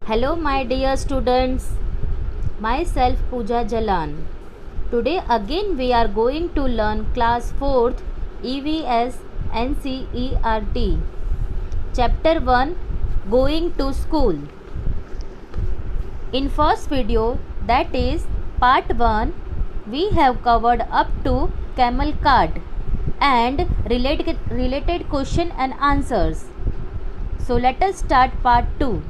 Hello, my dear students. Myself Pooja Jalan. Today again we are going to learn class 4th EVS NCERT. Chapter 1 Going to School. In first video, that is part 1, we have covered up to camel cart and related question and answers. So let us start part 2.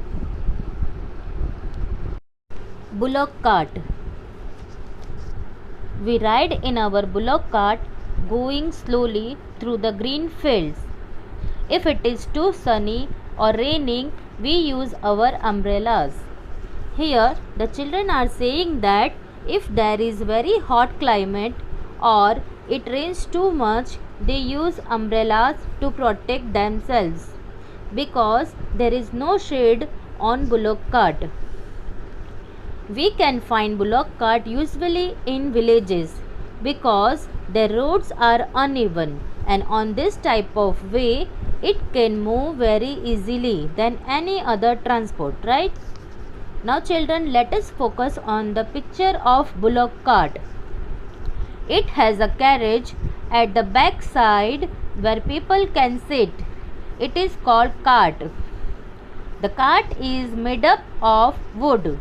Bullock cart. We ride in our bullock cart going slowly through the green fields. If it is too sunny or raining, we use our umbrellas. Here the children are saying that if there is very hot climate or it rains too much, they use umbrellas to protect themselves because there is no shade on bullock cart. We can find bullock cart usually in villages because their roads are uneven, and on this type of way it can move very easily than any other transport, right? Now children, let us focus on the picture of bullock cart. It has a carriage at the back side where people can sit. It is called cart. The cart is made up of wood,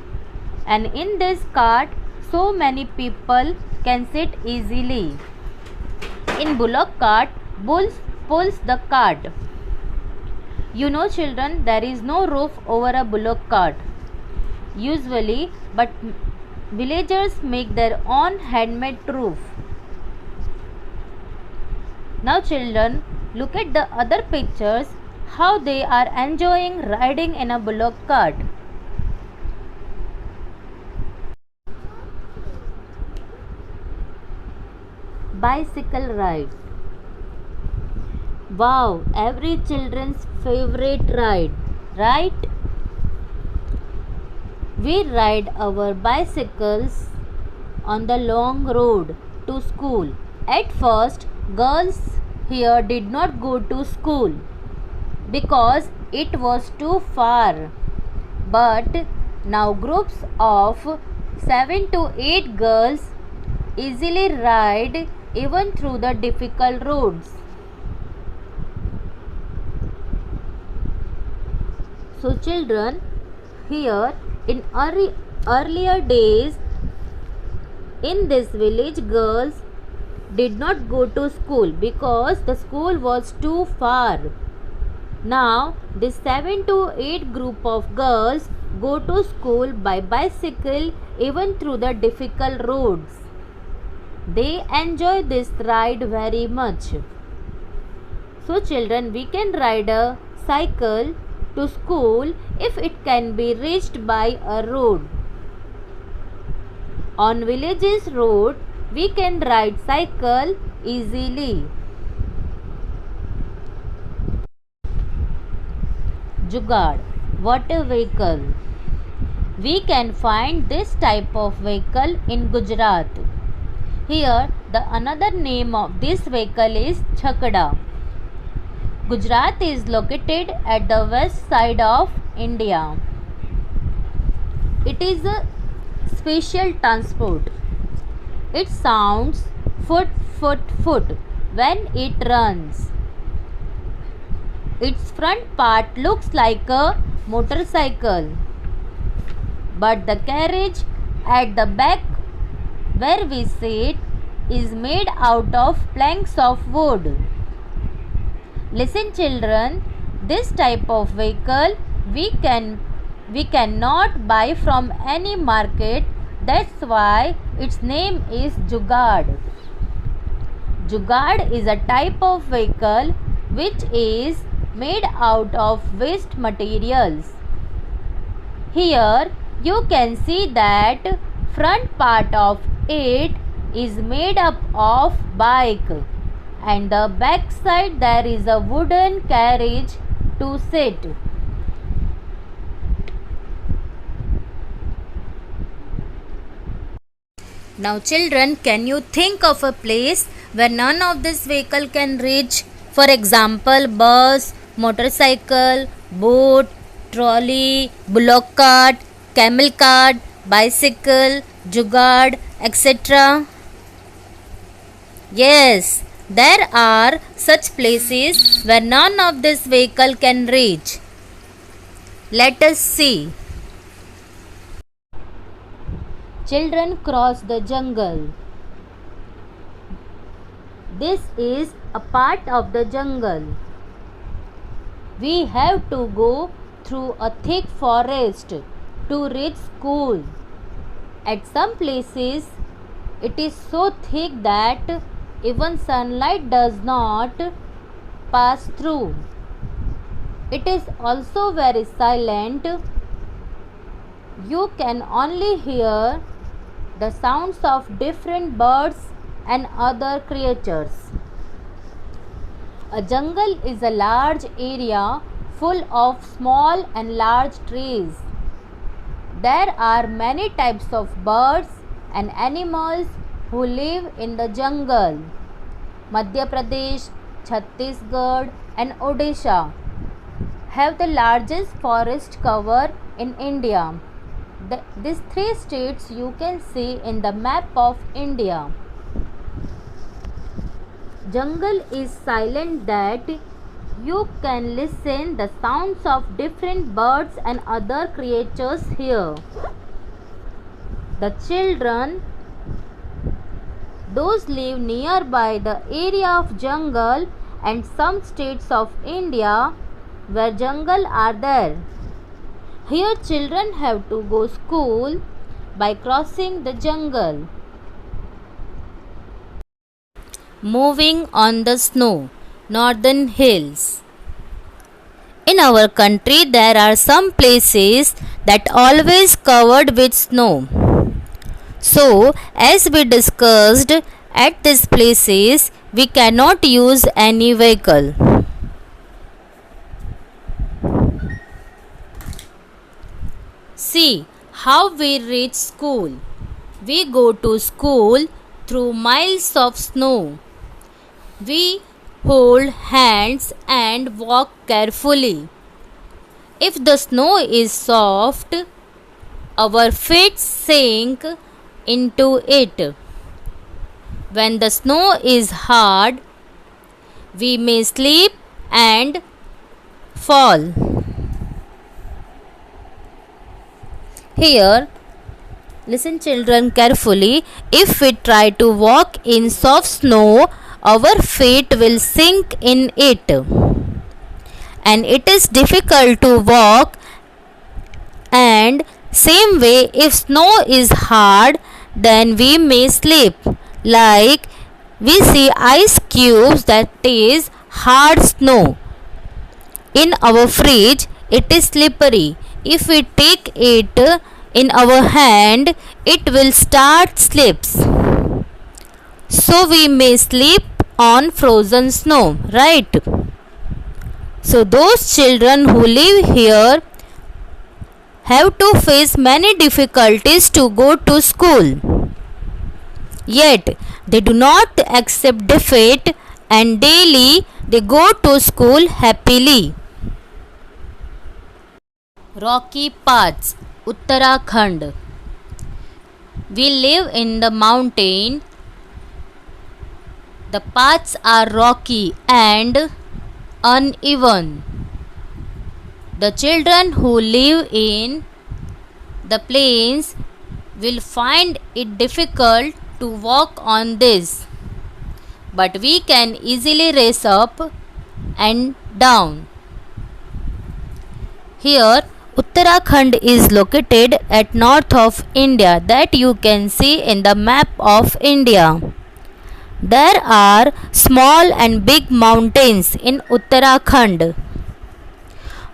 and in this cart so many people can sit easily. In bullock cart, bull pulls the cart. You know children, there is no roof over a bullock cart usually, but villagers make their own handmade roof. Now children, look at the other pictures, how they are enjoying riding in a bullock cart. Bicycle ride. Wow, every children's favorite ride, right? We ride our bicycles on the long road to school. At first, girls here did not go to school because it was too far. But now groups of 7 to 8 girls easily ride even through the difficult roads. So children, here in earlier days in this village, girls did not go to school because the school was too far. Now this 7 to 8 group of girls go to school by bicycle even through the difficult roads. They enjoy this ride very much. So children, we can ride a cycle to school if it can be reached by a road. On villages road, we can ride cycle easily. Jugaad, water vehicle. We can find this type of vehicle in Gujarat. Here, the another name of this vehicle is Chakda. Gujarat is located at the west side of India. It is a special transport. It sounds foot when it runs. Its front part looks like a motorcycle, but the carriage at the back where we sit is made out of planks of wood. Listen children, this type of vehicle we cannot buy from any market. That's why its name is Jugaad. Jugaad is a type of vehicle which is made out of waste materials. Here you can see that front part of it is made up of bike, and the back side there is a wooden carriage to sit. Now children, can you think of a place where none of this vehicle can reach? For example, bus, motorcycle, boat, trolley, bullock cart, camel cart, bicycle, jugaad, etc. Yes, there are such places where none of this vehicle can reach. Let us see. Children cross the jungle. This is a part of the jungle. We have to go through a thick forest to reach school. At some places, it is so thick that even sunlight does not pass through. It is also very silent. You can only hear the sounds of different birds and other creatures. A jungle is a large area full of small and large trees. There are many types of birds and animals who live in the jungle. Madhya Pradesh, Chhattisgarh and Odisha have the largest forest cover in India. These three states you can see in the map of India. Jungle is silent that you can listen the sounds of different birds and other creatures here. The children, those live nearby the area of jungle and some states of India where jungle are there. Here children have to go school by crossing the jungle. Moving on the snow, northern hills. In our country there are some places that always covered with snow. So as we discussed, at these places we cannot use any vehicle. See how we reach school. We go to school through miles of snow. We hold hands and walk carefully. If the snow is soft, our feet sink into it. When the snow is hard, we may slip and fall. Here, listen children carefully. If we try to walk in soft snow, our feet will sink in it. And it is difficult to walk. And same way, if snow is hard, then we may slip. Like we see ice cubes, that is hard snow. In our fridge, it is slippery. If we take it in our hand, it will start slips. So we may slip on frozen snow, right? So those children who live here have to face many difficulties to go to school. Yet they do not accept defeat and daily they go to school happily. Rocky paths, Uttarakhand. We live in the mountain. The paths are rocky and uneven. The children who live in the plains will find it difficult to walk on this, but we can easily race up and down. Here Uttarakhand is located at north of India, that you can see in the map of India. There are small and big mountains in Uttarakhand.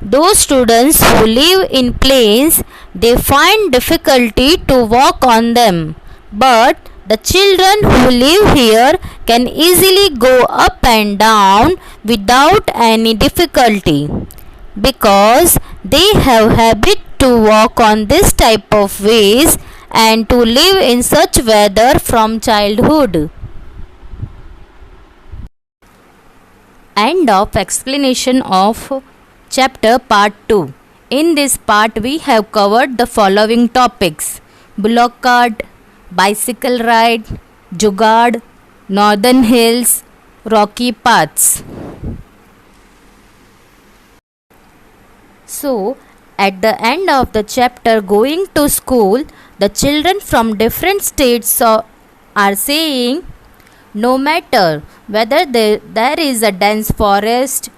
Those students who live in plains, they find difficulty to walk on them. But the children who live here can easily go up and down without any difficulty, because they have habit to walk on this type of ways and to live in such weather from childhood. End of explanation of chapter part 2. In this part, we have covered the following topics: bullock cart, bicycle ride, jugaad, northern hills, rocky paths. So, at the end of the chapter Going to School, the children from different states are saying, no matter whether there is a dense forest,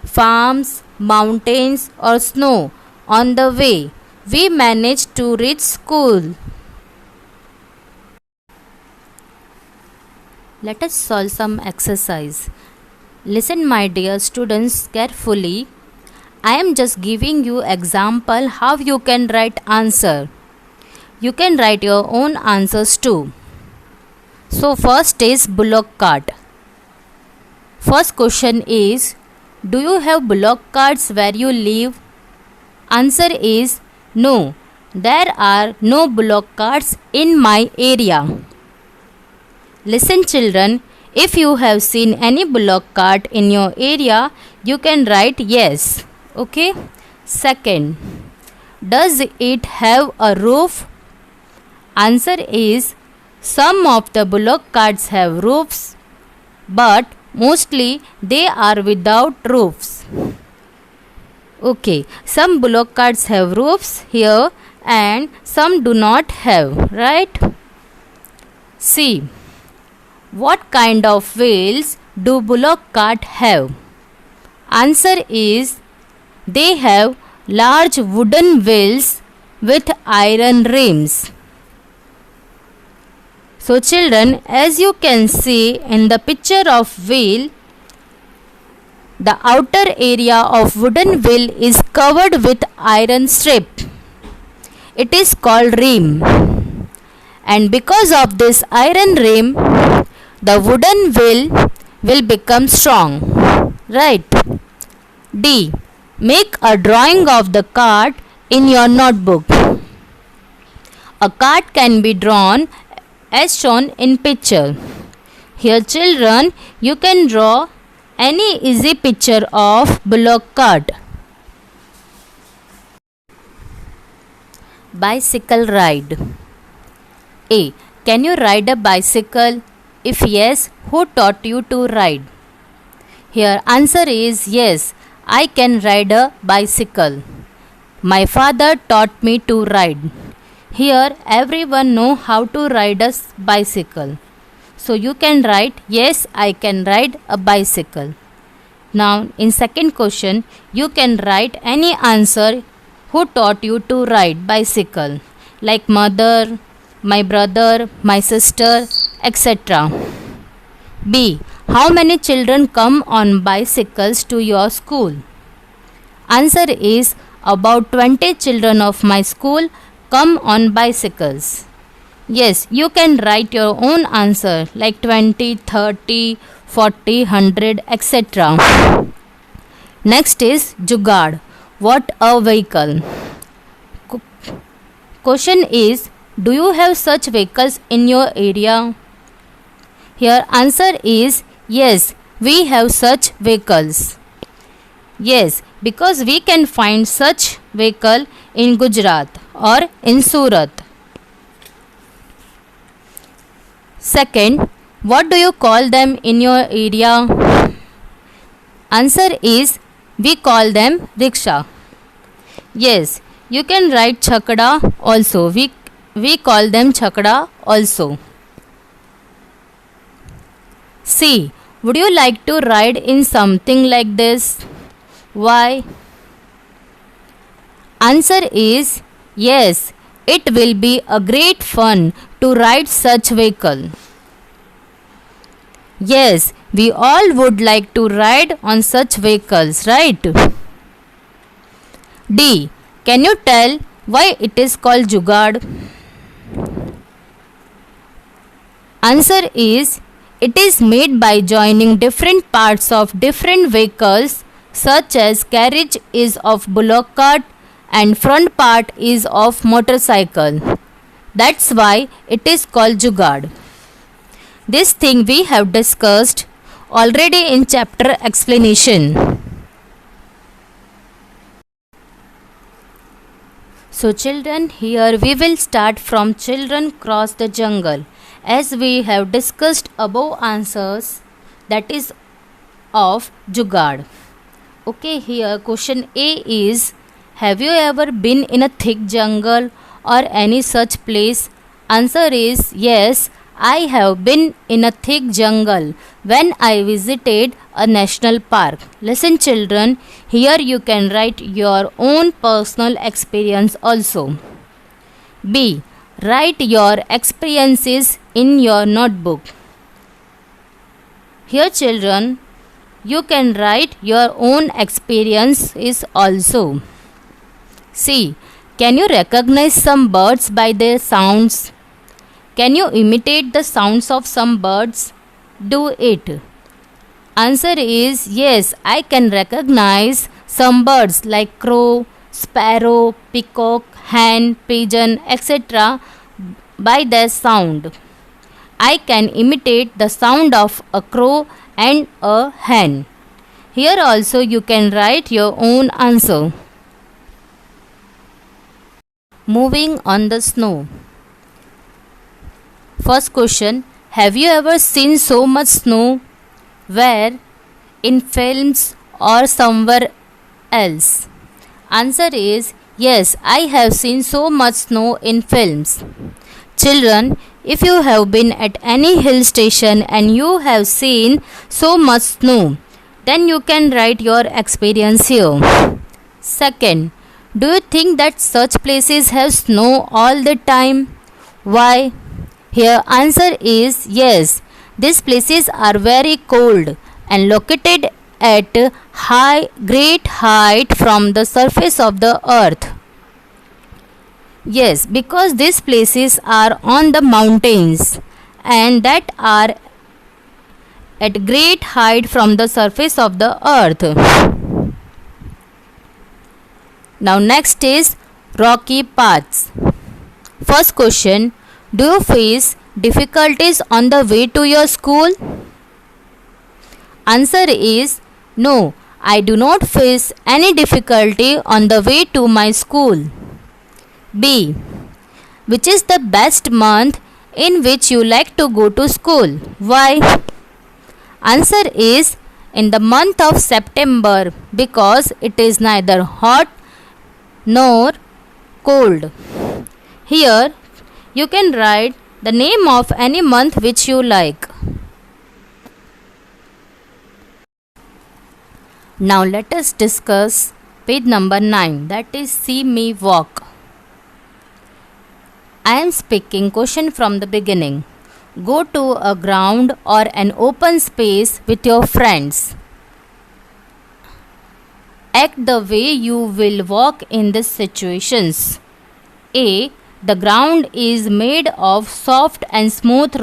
farms, mountains, or snow on the way, we manage to reach school. Let us solve some exercise. Listen, my dear students, carefully. I am just giving you example how you can write answer. You can write your own answers too. So first is bullock cart. First question is, do you have bullock carts where you live? Answer is no. There are no bullock carts in my area. Listen children, if you have seen any bullock cart in your area, you can write yes. Okay. Second, does it have a roof? Answer is some of the bullock carts have roofs, but mostly they are without roofs. Okay, some bullock carts have roofs here and some do not have, right? See, what kind of wheels do bullock cart have? Answer is they have large wooden wheels with iron rims. So children, as you can see in the picture of wheel, the outer area of wooden wheel is covered with iron strip. It is called rim. And because of this iron rim, the wooden wheel will become strong. Right? D. Make a drawing of the cart in your notebook. A cart can be drawn as shown in picture. Here children, you can draw any easy picture of bullock cart. Bicycle ride. A. Can you ride a bicycle? If yes, who taught you to ride? Here answer is yes, I can ride a bicycle. My father taught me to ride. Here everyone know how to ride a bicycle. So you can write yes, I can ride a bicycle. Now in second question, you can write any answer who taught you to ride bicycle, like mother, my brother, my sister, etc. B. How many children come on bicycles to your school? Answer is about 20 children of my school come on bicycles. Yes, you can write your own answer like 20, 30, 40, 100, etc. Next is jugaad. What a vehicle. Question is, do you have such vehicles in your area? Here answer is yes, we have such vehicles. Yes, because we can find such vehicle in Gujarat or in Surat. Second, what do you call them in your area? Answer is we call them rickshaw. Yes, you can write chakda also. We call them chakda also. C. Would you like to ride in something like this? Why? Answer is yes, it will be a great fun to ride such vehicle. Yes, we all would like to ride on such vehicles, right? D. Can you tell why it is called jugaad? Answer is it is made by joining different parts of different vehicles, such as carriage is of bullock cart and front part is of motorcycle. That's why it is called jugaad. This thing we have discussed already in chapter explanation. So children, here we will start from children cross the jungle. As we have discussed above answers, that is of Jugaad. Okay, here question A is, have you ever been in a thick jungle or any such place? Answer is yes, I have been in a thick jungle when I visited a national park. Listen children, here you can write your own personal experience also. B. Write your experiences in your notebook. Here children, you can write your own experiences also. C. Can you recognize some birds by their sounds? Can you imitate the sounds of some birds? Do it. Answer is yes, I can recognize some birds like crow, sparrow, peacock, hen, pigeon, etc. by their sound. I can imitate the sound of a crow and a hen. Here also you can write your own answer. Moving on the snow. First question, have you ever seen so much snow? Where? In films or somewhere else? Answer is yes, I have seen so much snow in films. Children, if you have been at any hill station and you have seen so much snow, then you can write your experience here. Second, do you think that such places have snow all the time? Why? Here answer is yes. These places are very cold and located at great height from the surface of the earth. Yes, because these places are on the mountains and that are at great height from the surface of the earth. Now next is rocky paths. First question, do you face difficulties on the way to your school? Answer is no, I do not face any difficulty on the way to my school. B. Which is the best month in which you like to go to school? Why? Answer is in the month of September because it is neither hot nor cold. Here you can write the name of any month which you like. Now let us discuss page number 9, that is See Me Walk. I am speaking question from the beginning. Go to a ground or an open space with your friends. Act the way you will walk in these situations. A. The ground is made of soft and smooth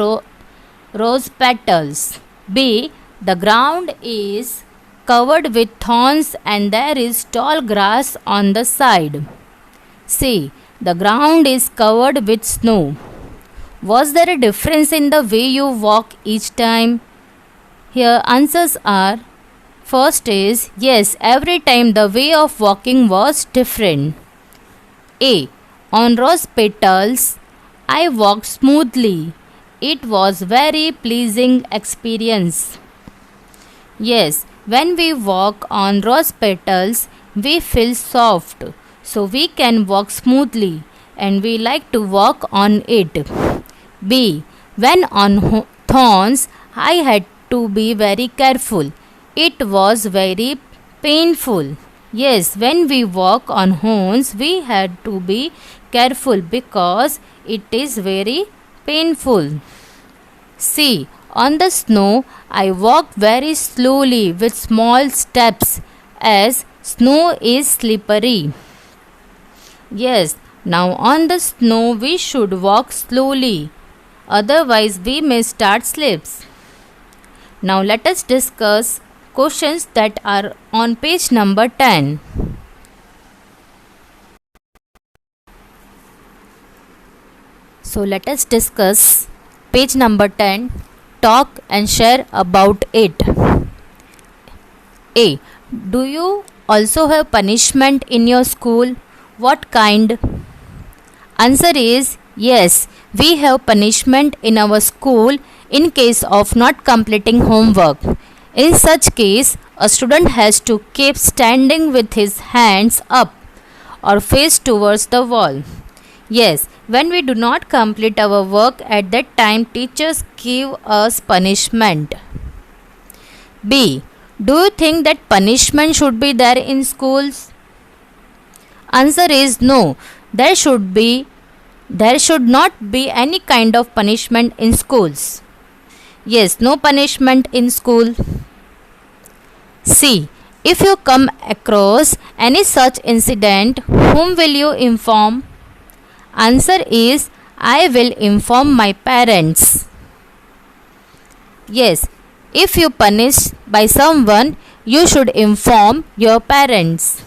rose petals. B. The ground is covered with thorns and there is tall grass on the side. C. The ground is covered with snow. Was there a difference in the way you walk each time? Here answers are, first is yes, every time the way of walking was different. A. On rose petals, I walked smoothly. It was very pleasing experience. Yes, when we walk on rose petals, we feel soft, so we can walk smoothly and we like to walk on it. B. When on thorns, I had to be very careful. It was very painful. Yes, when we walk on horns, we had to be careful because it is very painful. C. On the snow, I walked very slowly with small steps as snow is slippery. Yes, now on the snow we should walk slowly, otherwise we may start slips. Now let us discuss questions that are on page number 10. So let us discuss page number 10. Talk and share about it. A. Do you also have punishment in your school? What kind? Answer is yes, we have punishment in our school in case of not completing homework. In such case, a student has to keep standing with his hands up or face towards the wall. Yes, when we do not complete our work at that time, teachers give us punishment. B. Do you think that punishment should be there in schools? Answer is no. There should not be any kind of punishment in schools. Yes, no punishment in school. C. If you come across any such incident, whom will you inform? Answer is I will inform my parents. Yes, if you punish by someone, you should inform your parents.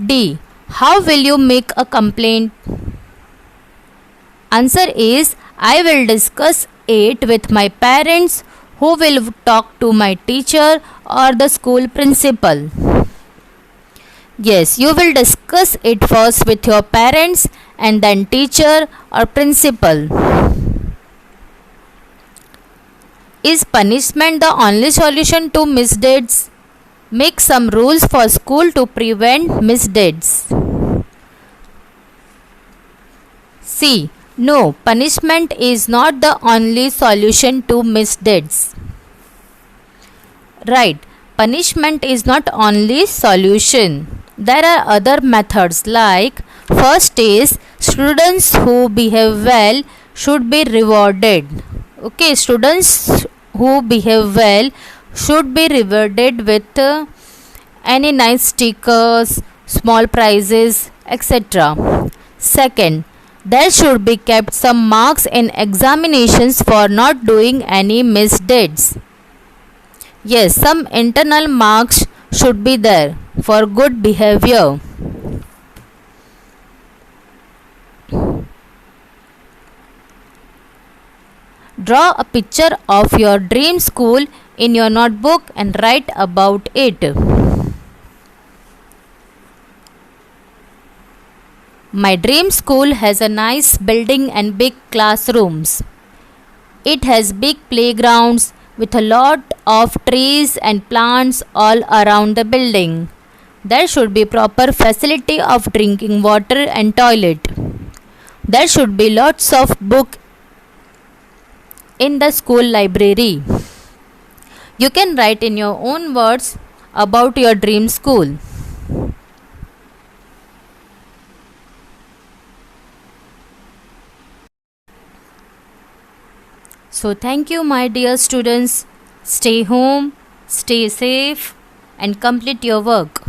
D. How will you make a complaint? Answer is I will discuss it with my parents who will talk to my teacher or the school principal. Yes, you will discuss it first with your parents and then teacher or principal. Is punishment the only solution to misdeeds? Make some rules for school to prevent misdeeds. C. No, punishment is not the only solution to misdeeds. Right, punishment is not only solution. There are other methods like first is students who behave well should be rewarded. Okay, students who behave well should be rewarded with any nice stickers, small prizes, etc. Second, there should be kept some marks in examinations for not doing any misdeeds. Yes, some internal marks should be there for good behavior. Draw a picture of your dream school in your notebook and write about it. My dream school has a nice building and big classrooms. It has big playgrounds with a lot of trees and plants all around the building. There should be proper facility of drinking water and toilet. There should be lots of books in the school library. You can write in your own words about your dream school. So thank you my dear students. Stay home, stay safe and complete your work.